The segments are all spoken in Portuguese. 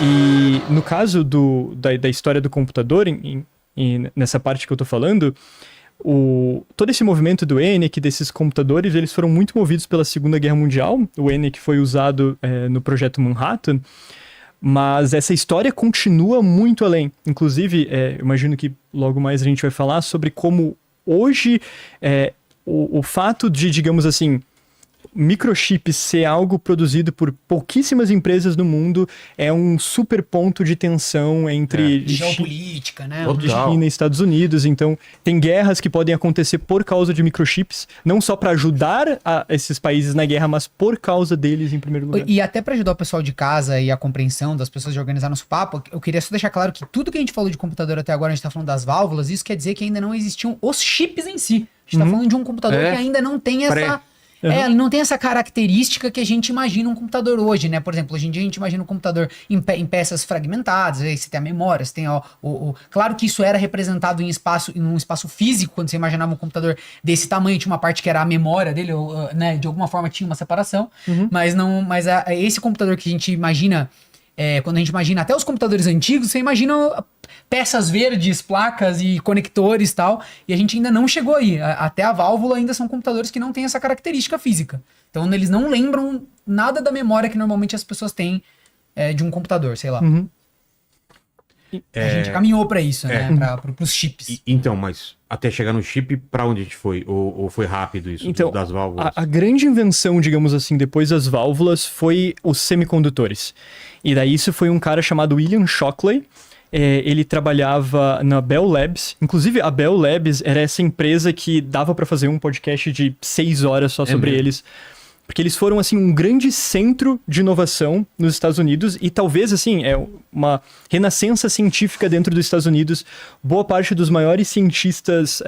E no caso da história do computador, nessa parte que eu tô falando, todo esse movimento do ENIAC, desses computadores, eles foram muito movidos pela Segunda Guerra Mundial. O ENIAC foi usado no Projeto Manhattan, mas essa história continua muito além. Inclusive, imagino que logo mais a gente vai falar sobre como hoje o fato de, digamos assim, microchips ser algo produzido por pouquíssimas empresas no mundo é um super ponto de tensão entre geopolítica, né? China e Estados Unidos. Então, tem guerras que podem acontecer por causa de microchips, não só para ajudar esses países na guerra, mas por causa deles em primeiro lugar. E até para ajudar o pessoal de casa e a compreensão das pessoas de organizar nosso papo, eu queria só deixar claro que tudo que a gente falou de computador até agora, a gente tá falando das válvulas, isso quer dizer que ainda não existiam os chips em si. A gente tá falando de um computador que ainda não tem essa... ele não tem essa característica que a gente imagina um computador hoje, né? Por exemplo, hoje em dia a gente imagina um computador em peças fragmentadas, aí você tem a memória, você tem Claro que isso era representado em um espaço físico, quando você imaginava um computador desse tamanho, tinha uma parte que era a memória dele, né? De alguma forma tinha uma separação, mas esse computador que a gente imagina, quando a gente imagina até os computadores antigos, você imagina peças verdes, placas e conectores e tal, e a gente ainda não chegou aí. Até a válvula ainda são computadores que não têm essa característica física. Então eles não lembram nada da memória que normalmente as pessoas têm de um computador, sei lá. A gente caminhou para isso, né? Para os chips. Então, mas até chegar no chip, para onde a gente foi? Ou foi rápido isso então, das válvulas? A grande invenção, digamos assim, depois das válvulas, foi os semicondutores. E daí isso foi um cara chamado William Shockley. Ele trabalhava na Bell Labs. Inclusive, a Bell Labs era essa empresa que dava para fazer um podcast de 6 horas só sobre eles. Porque eles foram, assim, um grande centro de inovação nos Estados Unidos e talvez, assim, uma renascença científica dentro dos Estados Unidos. Boa parte dos maiores cientistas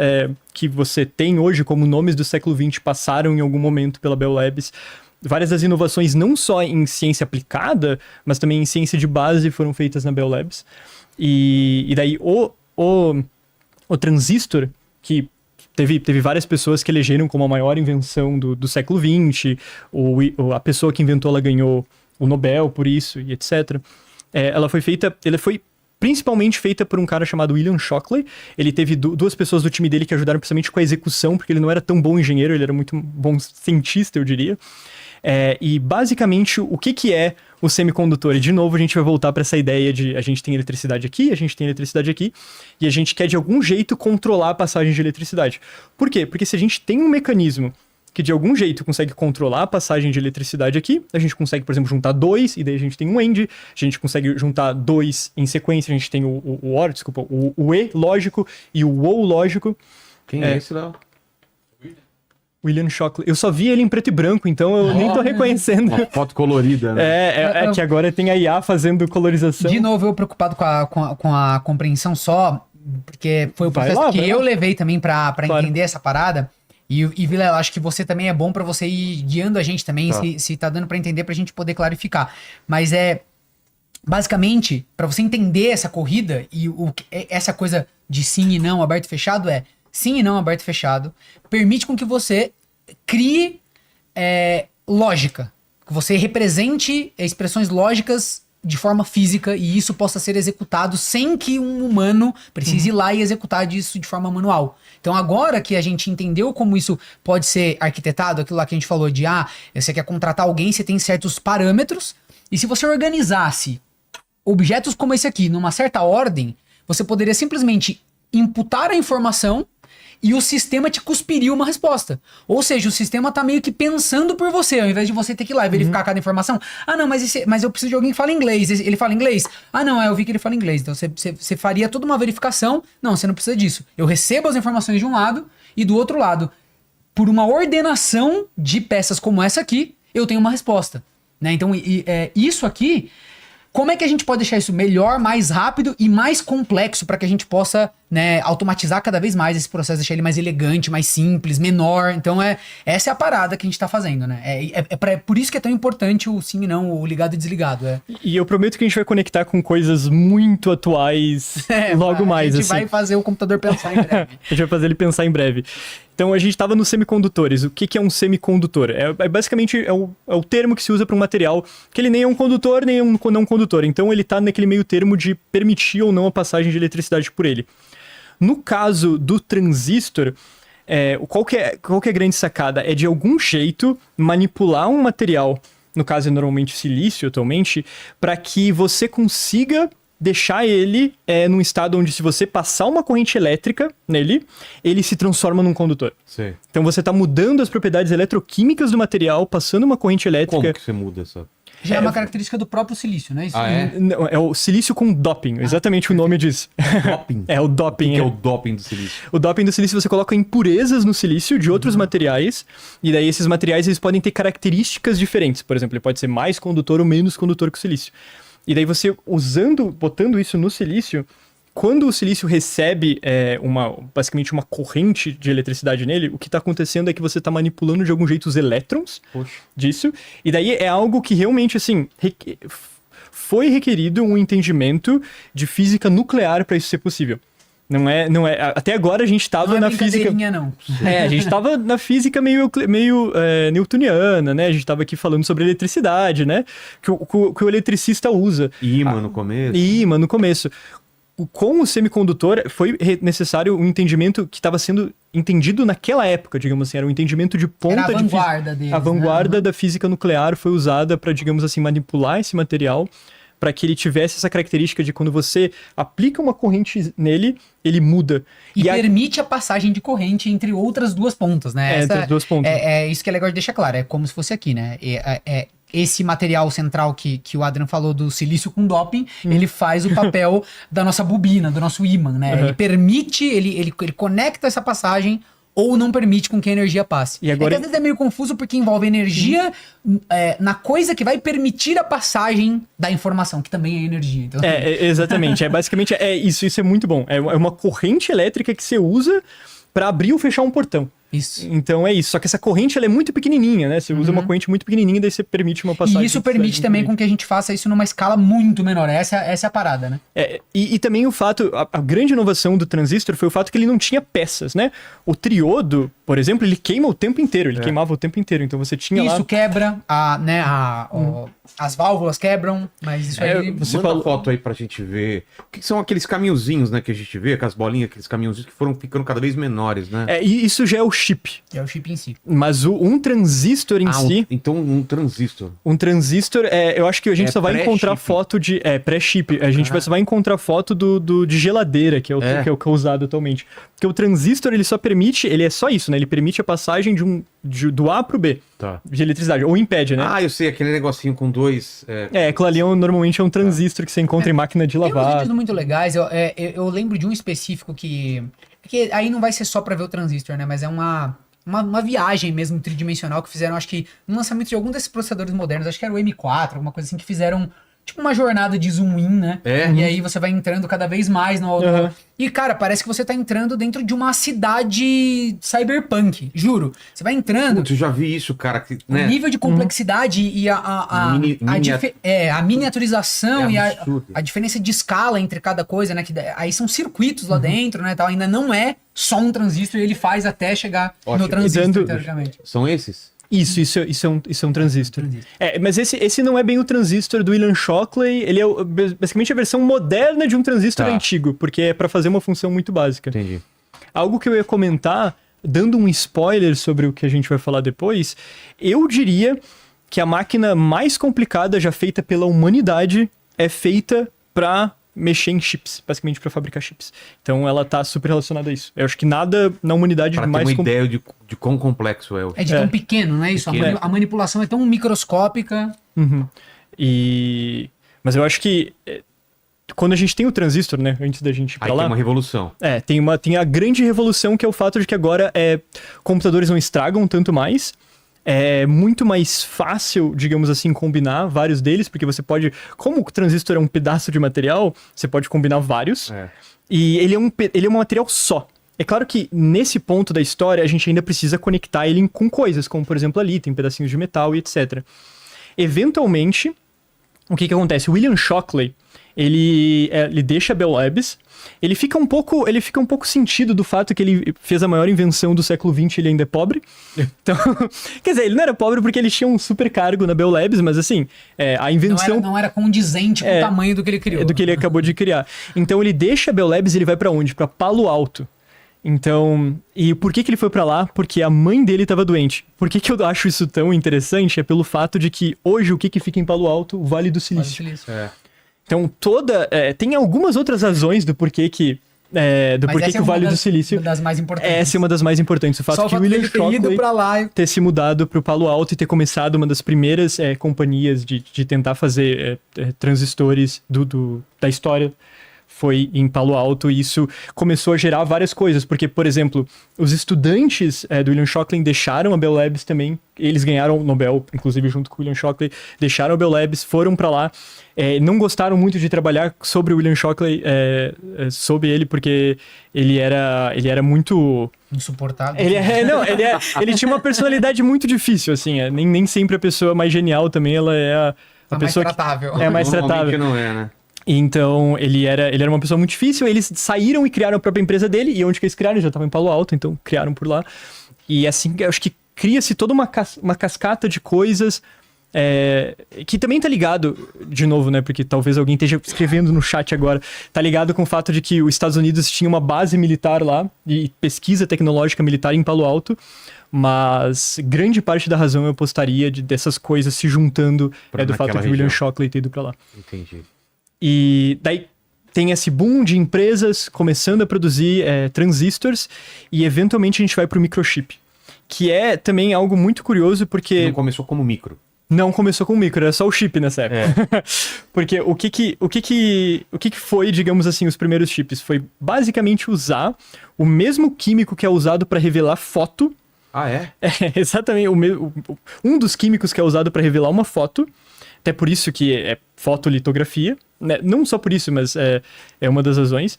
que você tem hoje como nomes do século XX passaram em algum momento pela Bell Labs. Várias das inovações, não só em ciência aplicada, mas também em ciência de base, foram feitas na Bell Labs. E daí o transistor, que teve várias pessoas que elegeram como a maior invenção do século XX, a pessoa que inventou, ela ganhou o Nobel por isso, e etc. Ela foi principalmente feita por um cara chamado William Shockley. Ele teve duas pessoas do time dele que ajudaram principalmente com a execução, porque ele não era tão bom engenheiro, ele era muito bom cientista, eu diria. E basicamente, o que é o semicondutor? E de novo a gente vai voltar para essa ideia de a gente tem eletricidade aqui, a gente tem eletricidade aqui, e a gente quer de algum jeito controlar a passagem de eletricidade. Por quê? Porque se a gente tem um mecanismo que de algum jeito consegue controlar a passagem de eletricidade aqui, a gente consegue, por exemplo, juntar dois, e daí a gente tem um AND, a gente consegue juntar dois em sequência, a gente tem o E lógico e o OU lógico. Quem é esse, Léo? William Shockley. Eu só vi ele em preto e branco, então eu nem tô reconhecendo. Uma foto colorida, né? É que agora tem a IA fazendo colorização. De novo, eu preocupado com a compreensão só, porque foi o processo que eu levei também pra entender essa parada. E Vilela, acho que você também é bom pra você ir guiando a gente também, se tá dando pra entender, pra gente poder clarificar. Mas basicamente, pra você entender essa corrida e essa coisa de sim e não, aberto e fechado sim e não, aberto e fechado, permite com que você crie lógica, que você represente expressões lógicas de forma física e isso possa ser executado sem que um humano precise ir lá e executar isso de forma manual. Então agora que a gente entendeu como isso pode ser arquitetado, aquilo lá que a gente falou de você quer contratar alguém, você tem certos parâmetros, e se você organizasse objetos como esse aqui numa certa ordem, você poderia simplesmente imputar a informação e o sistema te cuspiria uma resposta. Ou seja, o sistema tá meio que pensando por você, ao invés de você ter que ir lá e verificar cada informação. Não, mas eu preciso de alguém que fale inglês. Ele fala inglês? Não, eu vi que ele fala inglês. Então você faria toda uma verificação. Não, você não precisa disso. Eu recebo as informações de um lado e do outro lado, por uma ordenação de peças como essa aqui, eu tenho uma resposta. Né? Então, isso aqui, como é que a gente pode deixar isso melhor, mais rápido e mais complexo para que a gente possa né, automatizar cada vez mais esse processo, deixar ele mais elegante, mais simples, menor. Então, essa é a parada que a gente tá fazendo, né? Por isso que é tão importante o sim e não, o ligado e desligado. E eu prometo que a gente vai conectar com coisas muito atuais logo mais. A gente vai fazer o computador pensar em breve. A gente vai fazer ele pensar em breve. Então, a gente estava nos semicondutores. O que é um semicondutor? Basicamente é o termo que se usa para um material que ele nem é um condutor, nem é um não condutor. Então, ele está naquele meio termo de permitir ou não a passagem de eletricidade por ele. No caso do transistor, qual que é a grande sacada? É de algum jeito manipular um material, no caso é normalmente silício atualmente, para que você consiga deixar ele num estado onde, se você passar uma corrente elétrica nele, ele se transforma num condutor. Sim. Então você está mudando as propriedades eletroquímicas do material, passando uma corrente elétrica. Como que você muda essa? Já é uma característica do próprio silício, não é isso? Não, é o silício com doping, exatamente o nome diz. Doping? É o doping. O que é o doping do silício? O doping do silício, você coloca impurezas no silício de outros materiais, e daí esses materiais eles podem ter características diferentes. Por exemplo, ele pode ser mais condutor ou menos condutor que o silício. E daí você botando isso no silício, quando o silício recebe basicamente uma corrente de eletricidade nele, o que está acontecendo é que você está manipulando de algum jeito os elétrons disso, e daí é algo que realmente, assim, foi requerido um entendimento de física nuclear para isso ser possível. Não é, até agora a gente estava na física... Não. A gente estava na física meio newtoniana, né? A gente estava aqui falando sobre eletricidade, né? Que o eletricista usa. Ímã no começo. Ímã no começo. Com o semicondutor, foi necessário um entendimento que estava sendo entendido naquela época, digamos assim. Era um entendimento de ponta. Era a vanguarda deles, a vanguarda, né? Da física nuclear foi usada para, digamos assim, manipular esse material, para que ele tivesse essa característica de quando você aplica uma corrente nele, ele muda. E permite a passagem de corrente entre outras duas pontas, né? Entre as duas pontas. É isso que é legal de deixar claro. É como se fosse aqui, né? Esse material central que o Adrian falou do silício com doping, ele faz o papel da nossa bobina, do nosso ímã, né? Ele permite, ele conecta essa passagem ou não permite com que a energia passe. E agora... às vezes é meio confuso porque envolve energia na coisa que vai permitir a passagem da informação, que também é energia. Então... exatamente. Basicamente isso é muito bom. É uma corrente elétrica que você usa para abrir ou fechar um portão. Isso. Então é isso. Só que essa corrente ela é muito pequenininha, né? Você usa uma corrente muito pequenininha, daí você permite uma passagem. E isso permite também com que a gente faça isso numa escala muito menor. Essa é a parada, né? E também o fato, a grande inovação do transistor foi o fato que ele não tinha peças, né? O triodo, por exemplo, ele queima o tempo inteiro. Ele queimava o tempo inteiro. Então você tinha isso lá... quebra, as válvulas quebram, mas isso aí... Você manda foto aí pra gente ver. O que são aqueles caminhozinhos, né, que a gente vê, aquelas bolinhas, aqueles caminhozinhos que foram ficando cada vez menores, né? E isso já é o chip. É o chip em si. Mas um transistor em si... Então um transistor. Um transistor, eu acho que a gente só vai encontrar foto de... pré-chip. A gente só vai encontrar foto de geladeira, que é o que é usado atualmente. Porque o transistor, ele só permite... Ele é só isso, né? Ele permite a passagem do A pro B. Tá. De eletricidade. Ou impede, né? Eu sei. Aquele negocinho com dois... aquilo ali normalmente é um transistor que você encontra em máquina de lavar. Tem uns vídeos muito legais. Eu lembro de um específico que aí não vai ser só pra ver o transistor, né? Mas é uma viagem mesmo tridimensional que fizeram, acho que no lançamento de algum desses processadores modernos, acho que era o M4, alguma coisa assim, que fizeram tipo uma jornada de zoom in, né? E aí você vai entrando cada vez mais no... E, cara, parece que você tá entrando dentro de uma cidade cyberpunk, juro. Você vai entrando... Putz, eu já vi isso, cara. O nível de complexidade e a miniaturização e a diferença de escala entre cada coisa, né? Que aí são circuitos lá dentro, né? Tal. Ainda não é só um transistor, ele faz até chegar no transistor, teoricamente. São esses? Isso é um transistor. Mas esse não é bem o transistor do William Shockley, ele é basicamente a versão moderna de um transistor antigo, porque é para fazer uma função muito básica. Entendi. Algo que eu ia comentar, dando um spoiler sobre o que a gente vai falar depois, eu diria que a máquina mais complicada já feita pela humanidade é feita para mexer em chips, basicamente para fabricar chips. Então ela tá super relacionada a isso. Eu acho que nada na humanidade pra mais... Para ter uma ideia de quão complexo é o... É de tão pequeno, não é isso? A manipulação é tão microscópica. Mas eu acho que quando a gente tem o transistor, né, antes da gente ir pra lá... tem uma revolução. Tem a grande revolução, que é o fato de que agora computadores não estragam tanto mais. é muito mais fácil, digamos assim, combinar vários deles, porque você pode... Como o transistor é um pedaço de material, você pode combinar vários. E ele é um material só. É claro que nesse ponto da história a gente ainda precisa conectar ele com coisas, como por exemplo ali, tem pedacinhos de metal e etc. Eventualmente, o que acontece? O William Shockley, ele deixa a Bell Labs, ele fica um pouco sentido do fato que ele fez a maior invenção do século XX e ele ainda é pobre. Então, quer dizer, ele não era pobre porque ele tinha um super cargo na Bell Labs, mas assim, a invenção... Não era condizente com o tamanho do que ele criou. Do que ele acabou de criar. Então ele deixa a Bell Labs e ele vai pra onde? Pra Palo Alto. Então, e por que ele foi pra lá? Porque a mãe dele estava doente. Por que eu acho isso tão interessante? É pelo fato de que hoje o que fica em Palo Alto? O Vale do Silício. Então, tem algumas outras razões do porquê que o Vale do Silício... Uma das mais importantes. Essa é uma das mais importantes. O fato que o William Shockley ter se mudado pro Palo Alto e ter começado uma das primeiras companhias de tentar fazer transistores da história foi em Palo Alto, e isso começou a gerar várias coisas, porque, por exemplo, os estudantes do William Shockley deixaram a Bell Labs também, eles ganharam o Nobel, inclusive junto com o William Shockley, deixaram a Bell Labs, foram pra lá, não gostaram muito de trabalhar sobre o William Shockley, sobre ele, porque ele era muito... insuportável. Ele tinha uma personalidade muito difícil, assim, nem sempre a pessoa mais genial também, ela é a pessoa mais tratável. É mais tratável. Não é, né? Então, ele era uma pessoa muito difícil, eles saíram e criaram a própria empresa dele, e onde que eles criaram? Eles já estavam em Palo Alto, então criaram por lá. E assim, eu acho que cria-se toda uma cascata de coisas, que também tá ligado, de novo, né, porque talvez alguém esteja escrevendo no chat agora, tá ligado com o fato de que os Estados Unidos tinha uma base militar lá, e pesquisa tecnológica militar em Palo Alto, mas grande parte da razão eu apostaria dessas coisas se juntando do fato de William Shockley ter ido pra lá. Entendi. E daí tem esse boom de empresas começando a produzir transistors, e eventualmente a gente vai pro microchip, que é também algo muito curioso porque... Não começou como micro. Não começou com micro, era só o chip nessa época. Porque o que foi, digamos assim, os primeiros chips? Foi basicamente usar o mesmo químico que é usado para revelar foto. Ah, é? Exatamente. Um dos químicos que é usado para revelar uma foto, até por isso que é fotolitografia, né? Não só por isso, mas é uma das razões,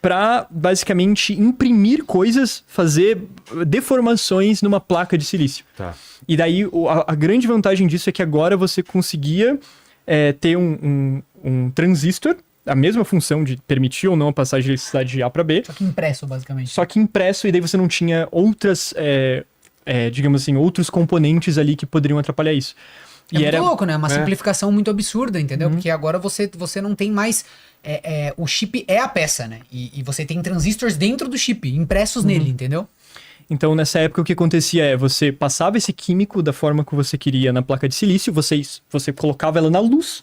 para basicamente imprimir coisas, fazer deformações numa placa de silício. Tá. E daí a grande vantagem disso é que agora você conseguia ter um transistor, a mesma função de permitir ou não a passagem de eletricidade de A para B. Só que impresso, basicamente. Só que impresso, e daí você não tinha outras, digamos assim, outros componentes ali que poderiam atrapalhar isso. Muito louco, né? Uma simplificação muito absurda, entendeu? Porque agora você não tem mais... o chip é a peça, né? E você tem transistores dentro do chip, impressos nele, entendeu? Então, nessa época, o que acontecia você passava esse químico da forma que você queria na placa de silício, você colocava ela na luz,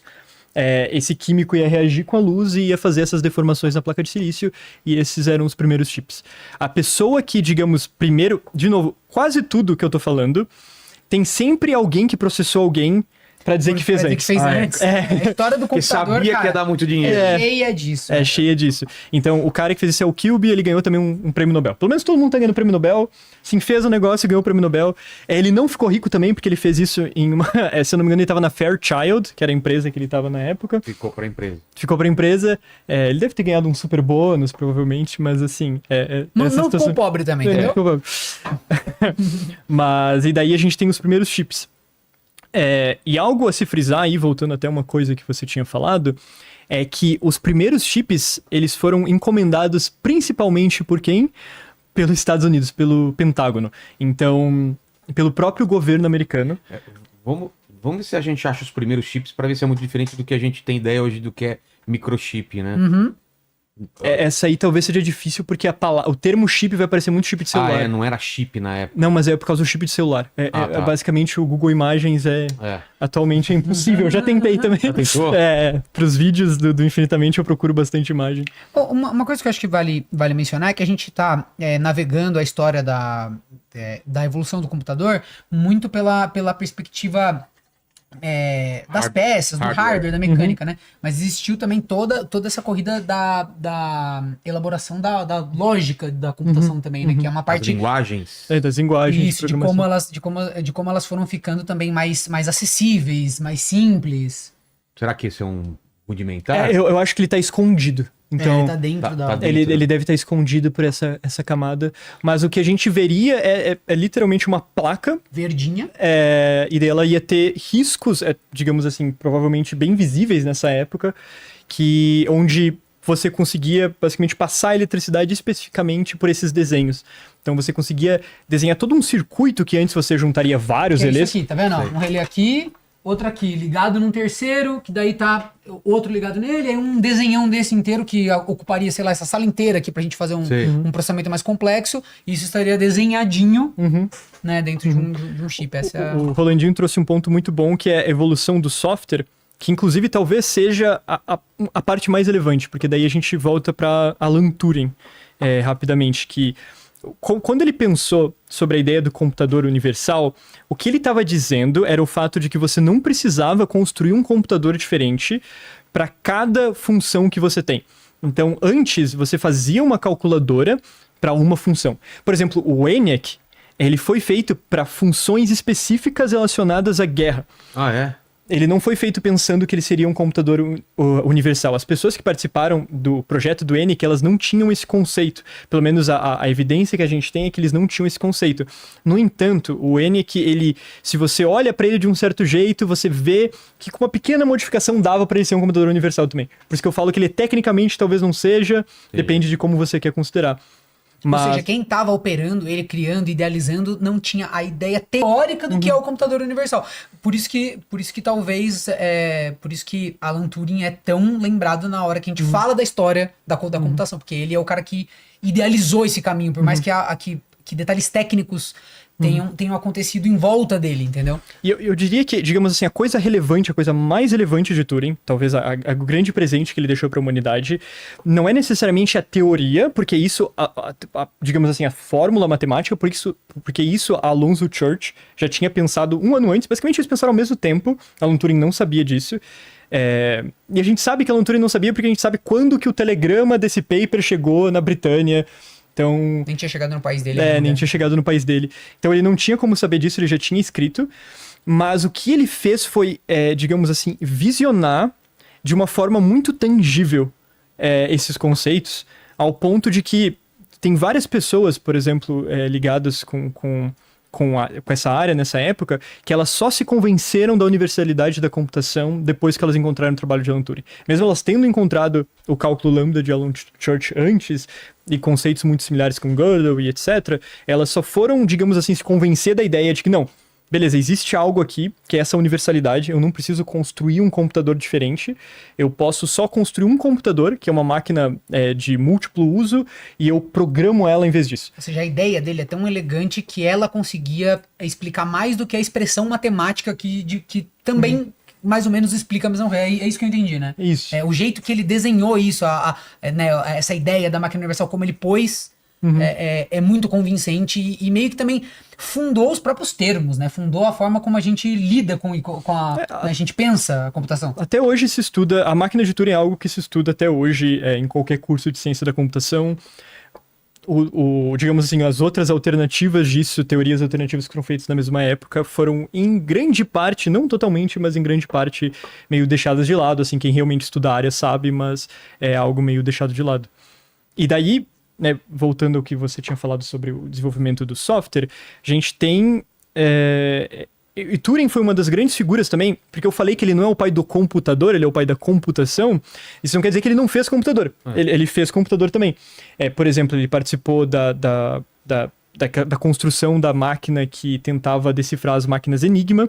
esse químico ia reagir com a luz e ia fazer essas deformações na placa de silício, e esses eram os primeiros chips. A pessoa que, digamos, primeiro... De novo, quase tudo que eu tô falando... Tem sempre alguém que processou alguém pra dizer que fez antes. A história do computador, que sabia que ia dar muito dinheiro. Cheia disso. Cheia disso. Então, o cara que fez isso é o Kilby, ele ganhou também um prêmio Nobel. Pelo menos todo mundo tá ganhando prêmio Nobel. Sim, fez o negócio e ganhou o prêmio Nobel. Ele não ficou rico também, porque ele fez isso em uma... se eu não me engano, ele tava na Fairchild, que era a empresa que ele tava na época. Ficou pra empresa. Ele deve ter ganhado um super bônus, provavelmente, mas assim... não ficou pobre também, entendeu? Ficou pobre. Mas, e daí a gente tem os primeiros chips. E algo a se frisar aí, voltando até uma coisa que você tinha falado, é que os primeiros chips, eles foram encomendados principalmente por quem? Pelos Estados Unidos, pelo Pentágono. Então, pelo próprio governo americano. Vamos ver se a gente acha os primeiros chips para ver se é muito diferente do que a gente tem ideia hoje do que é microchip, né? Uhum. Essa aí talvez seja difícil porque o termo chip vai parecer muito chip de celular. Não era chip na época. Não, mas é por causa do chip de celular. Basicamente o Google Imagens atualmente é impossível. Eu já tentei também. Já tentou? Pros vídeos do Infinitamente eu procuro bastante imagem. Uma coisa que eu acho que vale mencionar é que a gente tá navegando a história da evolução do computador muito pela perspectiva das peças, do hardware, da mecânica, né? Mas existiu também toda essa corrida da elaboração da lógica da computação também, né? Que é uma parte... Das linguagens. Das linguagens. Isso, de como elas foram ficando também mais acessíveis, mais simples. Será que esse é um rudimentar? Eu acho que ele tá escondido. Então, ele tá dentro da... Ele deve estar escondido por essa camada. Mas o que a gente veria é literalmente uma placa. Verdinha. E daí ela ia ter riscos, digamos assim, provavelmente bem visíveis nessa época, onde você conseguia basicamente passar a eletricidade especificamente por esses desenhos. Então você conseguia desenhar todo um circuito que antes você juntaria vários relés. Isso aqui, tá vendo? Um relé aqui, outro aqui, ligado num terceiro, que daí tá outro ligado nele, aí um desenhão desse inteiro que ocuparia, sei lá, essa sala inteira aqui pra gente fazer um processamento mais complexo, e isso estaria desenhadinho, né, dentro de um chip. O Rolandinho trouxe um ponto muito bom, que é a evolução do software, que inclusive talvez seja a parte mais relevante, porque daí a gente volta para Alan Turing rapidamente, que quando ele pensou sobre a ideia do computador universal, o que ele estava dizendo era o fato de que você não precisava construir um computador diferente para cada função que você tem. Então, antes, você fazia uma calculadora para uma função. Por exemplo, o ENIAC, ele foi feito para funções específicas relacionadas à guerra. Ah, é? Ele não foi feito pensando que ele seria um computador universal. As pessoas que participaram do projeto do ENIAC, elas não tinham esse conceito. Pelo menos a evidência que a gente tem é que eles não tinham esse conceito. No entanto, o ENIAC, se você olha para ele de um certo jeito, você vê que com uma pequena modificação dava para ele ser um computador universal também. Por isso que eu falo que ele tecnicamente talvez não seja, depende de como você quer considerar. Ou seja, quem estava operando ele, criando, idealizando, não tinha a ideia teórica do que é o computador universal. Por isso que talvez, por isso que Alan Turing é tão lembrado na hora que a gente fala da história da computação, porque ele é o cara que idealizou esse caminho, por mais que detalhes técnicos tenham acontecido em volta dele, entendeu? E eu diria que, digamos assim, a coisa mais relevante de Turing, talvez o grande presente que ele deixou para a humanidade, não é necessariamente a teoria, porque isso, digamos assim, a fórmula matemática, porque isso a Alonzo Church já tinha pensado um ano antes, basicamente eles pensaram ao mesmo tempo, Alan Turing não sabia disso. E a gente sabe que Alan Turing não sabia porque a gente sabe quando que o telegrama desse paper chegou na Britânia. Então, nem tinha chegado no país dele. Nem tinha chegado no país dele. Então ele não tinha como saber disso, ele já tinha escrito. Mas o que ele fez foi, digamos assim, visionar de uma forma muito tangível esses conceitos, ao ponto de que tem várias pessoas, por exemplo, ligadas com essa área nessa época, que elas só se convenceram da universalidade da computação depois que elas encontraram o trabalho de Alan Turing. Mesmo elas tendo encontrado o cálculo lambda de Alan Church antes, e conceitos muito similares com Gödel e etc., elas só foram, digamos assim, se convencer da ideia de que não, beleza, existe algo aqui, que é essa universalidade, eu não preciso construir um computador diferente, eu posso só construir um computador, que é uma máquina de múltiplo uso, e eu programo ela em vez disso. Ou seja, a ideia dele é tão elegante que ela conseguia explicar mais do que a expressão matemática que também... mais ou menos explica a mesma. É isso que eu entendi, né? Isso. O jeito que ele desenhou isso, né, essa ideia da máquina universal, como ele pôs, é muito convincente e meio que também fundou os próprios termos, né? Fundou a forma como a gente lida com a gente pensa a computação. Até hoje se estuda, a máquina de Turing é algo que se estuda até hoje em qualquer curso de ciência da computação. Digamos assim, as outras alternativas disso, teorias alternativas que foram feitas na mesma época, foram em grande parte, não totalmente, mas em grande parte meio deixadas de lado, assim, quem realmente estuda a área sabe, mas é algo meio deixado de lado. E daí, né, voltando ao que você tinha falado sobre o desenvolvimento do software, a gente tem... E Turing foi uma das grandes figuras também, porque eu falei que ele não é o pai do computador, ele é o pai da computação. Isso não quer dizer que ele não fez computador. Ele fez computador também. Por exemplo, ele participou da construção da máquina que tentava decifrar as máquinas Enigma.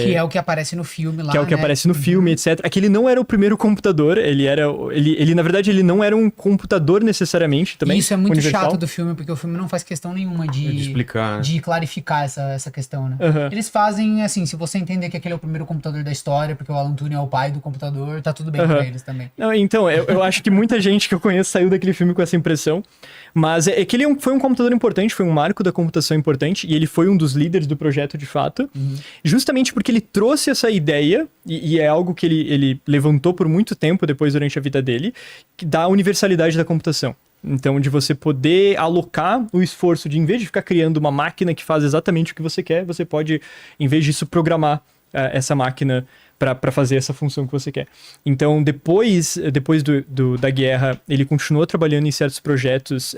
Que é o que aparece no filme lá, que é o que aparece no filme, etc. Aquele não era o primeiro computador, ele na verdade, ele não era um computador necessariamente também. E isso é muito universal. chato do filme, porque o filme não faz questão nenhuma de explicar, né? De clarificar essa questão, né? Eles fazem, assim, se você entender que aquele é o primeiro computador da história, porque o Alan Turing é o pai do computador, tá tudo bem pra eles também. Não, então, eu acho que muita gente que eu conheço saiu daquele filme com essa impressão, mas que ele foi um computador importante, foi um marco da computação importante, e ele foi um dos líderes do projeto, de fato. justamente porque ele trouxe essa ideia, e é algo que ele levantou por muito tempo depois durante a vida dele, da universalidade da computação. Então, de você poder alocar o esforço de, em vez de ficar criando uma máquina que faz exatamente o que você quer, você pode, em vez disso, programar essa máquina para fazer essa função que você quer. Então, depois da guerra, ele continuou trabalhando em certos projetos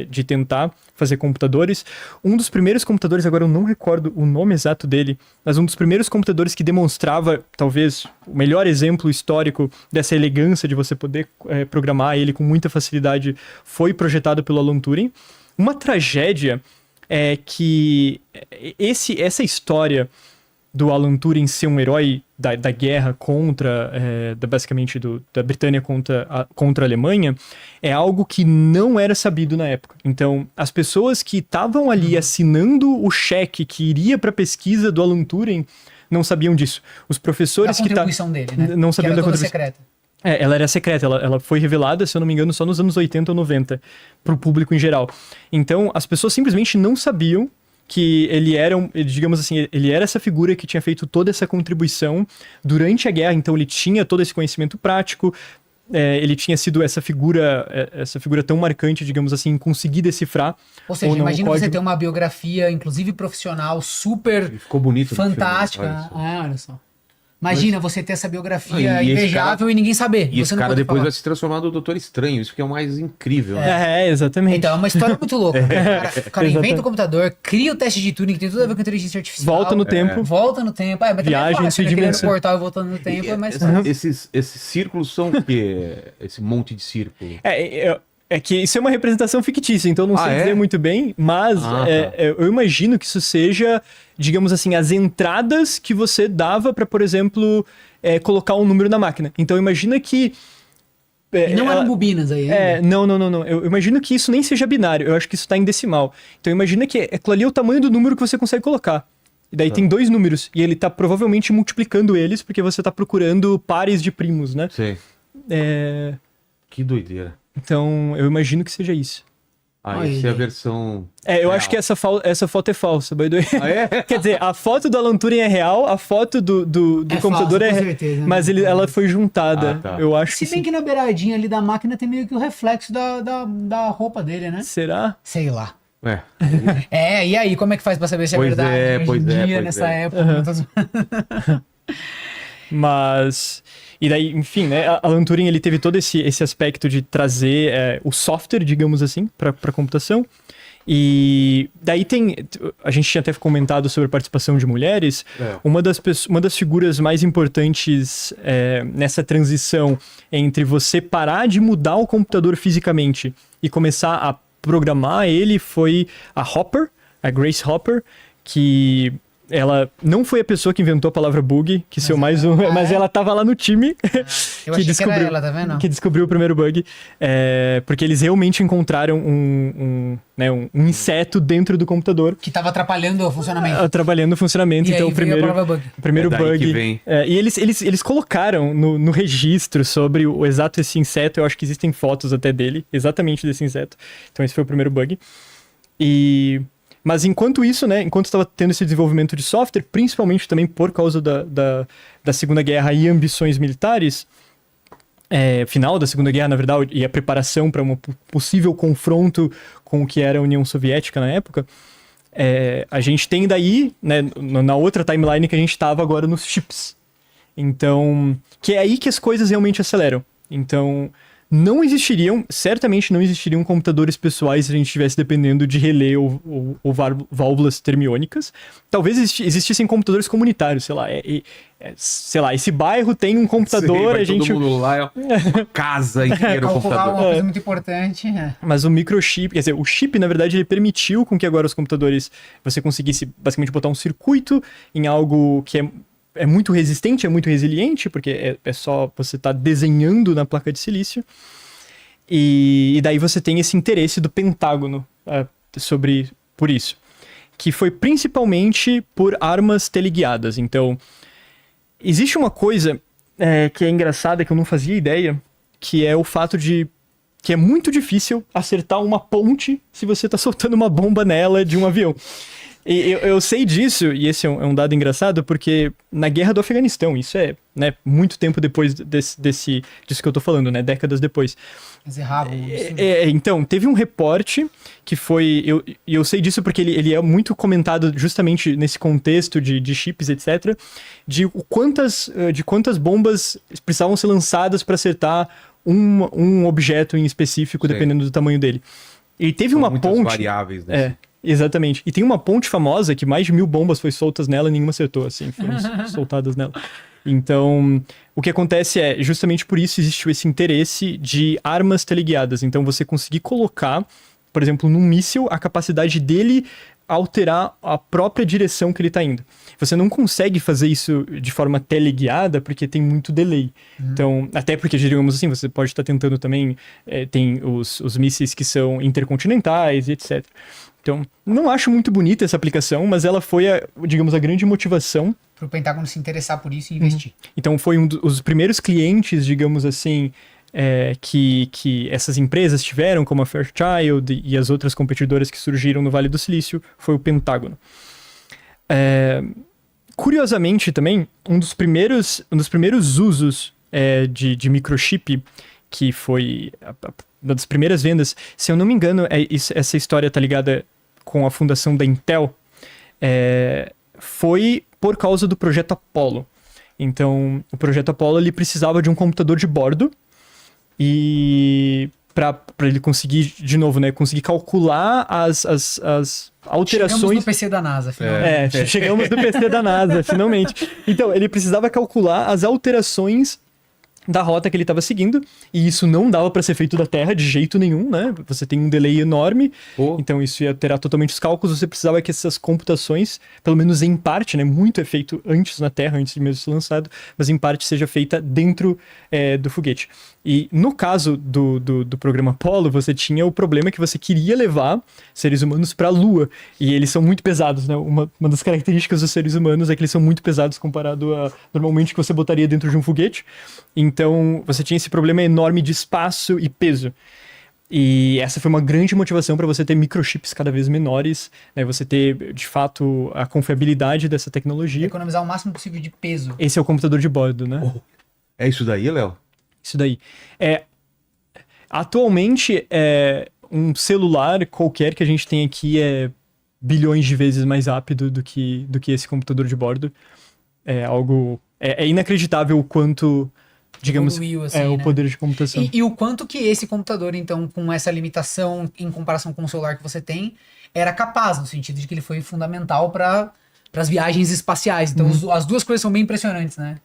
de tentar fazer computadores. Um dos primeiros computadores, agora eu não recordo o nome exato dele, mas um dos primeiros computadores que demonstrava, talvez, o melhor exemplo histórico dessa elegância de você poder programar ele com muita facilidade, foi projetado pelo Alan Turing. Uma tragédia é que essa história do Alan Turing ser um herói da guerra contra, basicamente, da Britânia contra a Alemanha, é algo que não era sabido na época. Então, as pessoas que estavam ali assinando o cheque que iria para a pesquisa do Alan Turing não sabiam disso. Os professores da contribuição dele, né? Não sabiam da contribuição. Secreta. Ela era secreta, ela foi revelada, se eu não me engano, só nos anos 80 ou 90, para o público em geral. Então, as pessoas simplesmente não sabiam que ele era, digamos assim, ele era essa figura que tinha feito toda essa contribuição durante a guerra, então ele tinha todo esse conhecimento prático, ele tinha sido essa figura tão marcante, digamos assim, em conseguir decifrar. Ou seja, imagina você ter uma biografia, inclusive profissional, super ficou bonito, fantástica. Olha só. Imagina você ter essa biografia invejável e ninguém saber. E esse cara depois vai se transformar no Doutor Estranho, isso que é o mais incrível. Né? Exatamente. Então é uma história muito louca. O cara inventa o computador, cria o teste de Turing, que tem tudo a ver com inteligência artificial. Volta no tempo. Volta no tempo. Mas viagem fácil, né? Criando portal e voltando no tempo é mais fácil. Esses círculos são o quê? Esse monte de círculo? É que isso é uma representação fictícia, então não sei dizer muito bem, mas eu imagino que isso seja, digamos assim, as entradas que você dava para, por exemplo, colocar um número na máquina. Então imagina que... E não eram bobinas aí, né? Não. Eu imagino que isso nem seja binário, eu acho que isso tá em decimal. Então imagina que aquilo ali é o tamanho do número que você consegue colocar. E daí tem 2 números, e ele tá provavelmente multiplicando eles, porque você tá procurando pares de primos, né? Sim. Que doideira. Então, eu imagino que seja isso. Essa é a versão... eu acho que essa foto é falsa, by the way. Quer dizer, a foto do Alan Turing é real, a foto do computador falsa, com certeza, mas ela foi juntada. Eu acho Se bem que na beiradinha ali da máquina tem meio que o reflexo da roupa dele, né? Será? Sei lá. E aí, como é que faz pra saber se é verdade? Hoje em dia, nessa época. Mas... E daí, enfim, né, Alan Turing, ele teve todo esse aspecto de trazer o software, digamos assim, para computação. E daí a gente tinha até comentado sobre a participação de mulheres. Uma das figuras mais importantes nessa transição entre você parar de mudar o computador fisicamente e começar a programar ele foi a Hopper, a Grace Hopper, que... Ela não foi a pessoa que inventou a palavra bug, mas ela tava lá no time eu achei que era ela, tá vendo? Que descobriu o primeiro bug, porque eles realmente encontraram um inseto dentro do computador. Que tava atrapalhando o funcionamento. Atrapalhando o funcionamento, e então o primeiro bug. E eles colocaram no registro sobre o exato esse inseto, eu acho que existem fotos até dele, exatamente desse inseto. Então esse foi o primeiro bug. Mas enquanto isso, né, enquanto estava tendo esse desenvolvimento de software, principalmente também por causa da Segunda Guerra e ambições militares, final da Segunda Guerra, na verdade, e a preparação para um possível confronto com o que era a União Soviética na época, a gente tem daí, né, na outra timeline que a gente estava agora nos chips. Então, que é aí que as coisas realmente aceleram. Então... certamente não existiriam computadores pessoais se a gente estivesse dependendo de relé ou válvulas termiônicas. Talvez existissem computadores comunitários, sei lá, esse bairro tem um computador, todo mundo lá, uma casa inteira o computador. Uma coisa muito importante. Mas o microchip, quer dizer, o chip, na verdade, ele permitiu com que agora os computadores, você conseguisse basicamente botar um circuito em algo que é muito resistente, é muito resiliente, porque é só você tá desenhando na placa de silício. E daí você tem esse interesse do Pentágono por isso. Que foi principalmente por armas teleguiadas. Então, existe uma coisa que é engraçada, que eu não fazia ideia, que é o fato de que é muito difícil acertar uma ponte se você tá soltando uma bomba nela de um avião. E eu sei disso, e esse é um dado engraçado, porque na guerra do Afeganistão, isso é, né, muito tempo depois disso que eu tô falando, né, décadas depois. Mas erravam. Então, teve um reporte que foi... Eu sei disso porque ele é muito comentado justamente nesse contexto de chips, etc., de quantas bombas precisavam ser lançadas para acertar um objeto em específico, dependendo do tamanho dele. E teve uma ponte... variáveis, né? Exatamente. E tem uma ponte famosa que mais de 1000 bombas foi soltas nela e nenhuma acertou, assim, foram soltadas nela. Então, o que acontece é, justamente por isso existiu esse interesse de armas teleguiadas. Então, você conseguir colocar, por exemplo, num míssil, a capacidade dele alterar a própria direção que ele está indo. Você não consegue fazer isso de forma teleguiada porque tem muito delay. Então, até porque, digamos assim, você pode estar tentando também... tem os mísseis que são intercontinentais e etc. Então, não acho muito bonita essa aplicação, mas ela foi, digamos, a grande motivação para o Pentágono se interessar por isso e investir. Então, foi um dos primeiros clientes, digamos assim, que essas empresas tiveram, como a Fairchild e as outras competidoras que surgiram no Vale do Silício, foi o Pentágono. Curiosamente, também, um dos primeiros usos de microchip, que foi uma das primeiras vendas, se eu não me engano, essa história tá ligada com a fundação da Intel, foi por causa do projeto Apollo. Então, o projeto Apollo ele precisava de um computador de bordo e para ele conseguir, de novo, né, conseguir calcular as alterações... Chegamos no PC da NASA, finalmente. Chegamos no PC da NASA, finalmente. Então, ele precisava calcular as alterações da rota que ele estava seguindo, e isso não dava para ser feito da Terra de jeito nenhum, né? Você tem um delay enorme, então isso ia alterar totalmente os cálculos, você precisava que essas computações, pelo menos em parte, né? Muito é feito antes na Terra, antes de mesmo ser lançado, mas em parte seja feita dentro do foguete. E no caso do programa Apollo, você tinha o problema que você queria levar seres humanos para a Lua, e eles são muito pesados, né? Uma das características dos seres humanos é que eles são muito pesados comparado a normalmente que você botaria dentro de um foguete. Então, você tinha esse problema enorme de espaço e peso. E essa foi uma grande motivação para você ter microchips cada vez menores, né? Você ter, de fato, a confiabilidade dessa tecnologia. Economizar o máximo possível de peso. Esse é o computador de bordo, né? É isso daí, Léo? Isso daí. Atualmente, um celular qualquer que a gente tem aqui é bilhões de vezes mais rápido do que esse computador de bordo. É algo... É inacreditável o quanto... digamos, assim, o poder de computação. E o quanto que esse computador, então, com essa limitação em comparação com o celular que você tem, era capaz, no sentido de que ele foi fundamental para as viagens espaciais. Então, as duas coisas são bem impressionantes, né?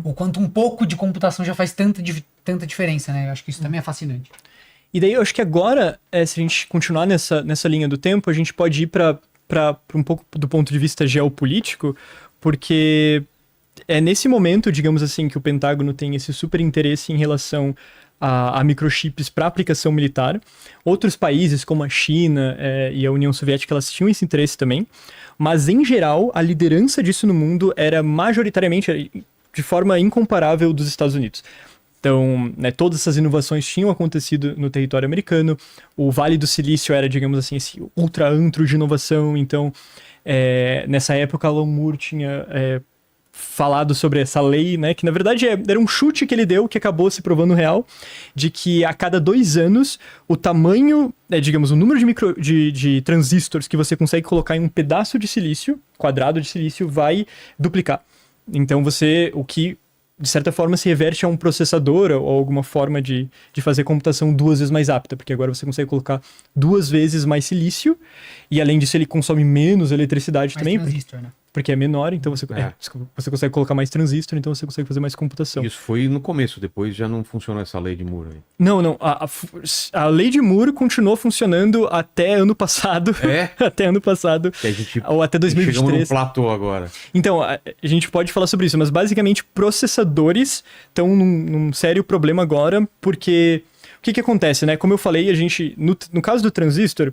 O quanto um pouco de computação já faz tanta diferença, né? Eu acho que isso também é fascinante. E daí, eu acho que agora, se a gente continuar nessa linha do tempo, a gente pode ir para um pouco do ponto de vista geopolítico, porque... É nesse momento, digamos assim, que o Pentágono tem esse super interesse em relação a microchips para aplicação militar. Outros países, como a China e a União Soviética, elas tinham esse interesse também. Mas, em geral, a liderança disso no mundo era majoritariamente, de forma incomparável, dos Estados Unidos. Então, né, todas essas inovações tinham acontecido no território americano. O Vale do Silício era, digamos assim, esse ultra-antro de inovação. Então, nessa época, Alan Moore tinha... falado sobre essa lei, né, que na verdade era um chute que ele deu, que acabou se provando real, de que a cada 2 anos, o tamanho, digamos, o número de transistores que você consegue colocar em um pedaço de silício, quadrado de silício, vai duplicar. Então o que, de certa forma, se reverte a um processador ou alguma forma de fazer computação 2 vezes mais rápida, porque agora você consegue colocar 2 vezes mais silício, e além disso ele consome menos eletricidade também. Transistor, né? Porque é menor, então você consegue colocar mais transistor, então você consegue fazer mais computação. Isso foi no começo, depois já não funcionou essa lei de Moore aí. Não. A lei de Moore continuou funcionando até ano passado. Até ano passado. Que a gente, ou até 2023. Chegamos num platô agora. Então, a gente pode falar sobre isso, mas basicamente processadores estão num sério problema agora, porque o que acontece, né? Como eu falei, a gente, no caso do transistor...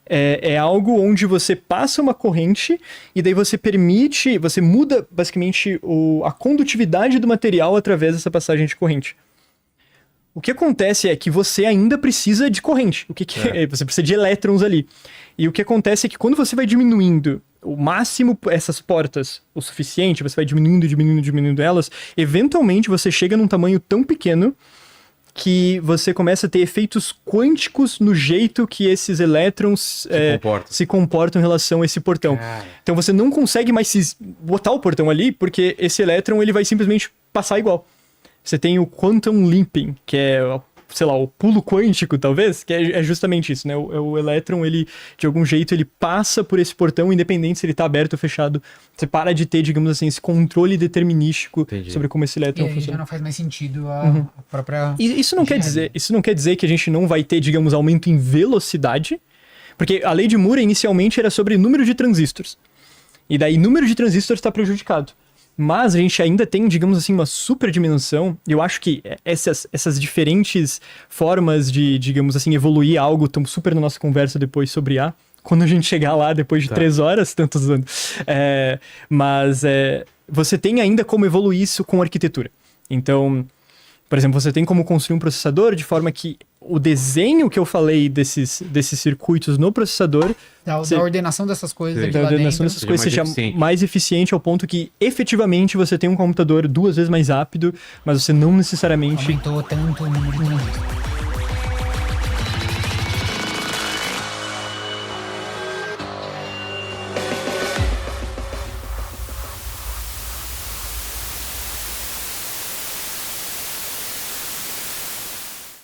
É algo onde você passa uma corrente e daí você muda basicamente a condutividade do material através dessa passagem de corrente. O que acontece é que você ainda precisa de corrente. Você precisa de elétrons ali. E o que acontece é que quando você vai diminuindo o máximo essas portas o suficiente, você vai diminuindo elas, eventualmente você chega num tamanho tão pequeno que você começa a ter efeitos quânticos no jeito que esses elétrons se comportam em relação a esse portão. Então você não consegue mais botar o portão ali, porque esse elétron ele vai simplesmente passar igual. Você tem o quantum leaping, que é, sei lá, o pulo quântico, talvez, que é justamente isso, né? O elétron, ele, de algum jeito, ele passa por esse portão, independente se ele tá aberto ou fechado. Você para de ter, digamos assim, esse controle determinístico sobre como esse elétron funciona. Já não faz mais sentido a própria... E isso não quer dizer que a gente não vai ter, digamos, aumento em velocidade, porque a lei de Moore, inicialmente, era sobre número de transistores. E daí, número de transistores está prejudicado. Mas a gente ainda tem, digamos assim, uma super dimensão. Eu acho que essas diferentes formas de, digamos assim, evoluir algo estão super na nossa conversa depois sobre IA. Quando a gente chegar lá, depois de 3 horas, tantos anos. Mas você tem ainda como evoluir isso com arquitetura. Então, por exemplo, você tem como construir um processador de forma que o desenho que eu falei desses circuitos no processador... Da ordenação dessas coisas aqui da lá ordenação dentro. dessas coisas seja mais eficiente ao ponto que, efetivamente, você tem um computador 2 vezes mais rápido, mas você não necessariamente... Aumentou tanto o número de transistores.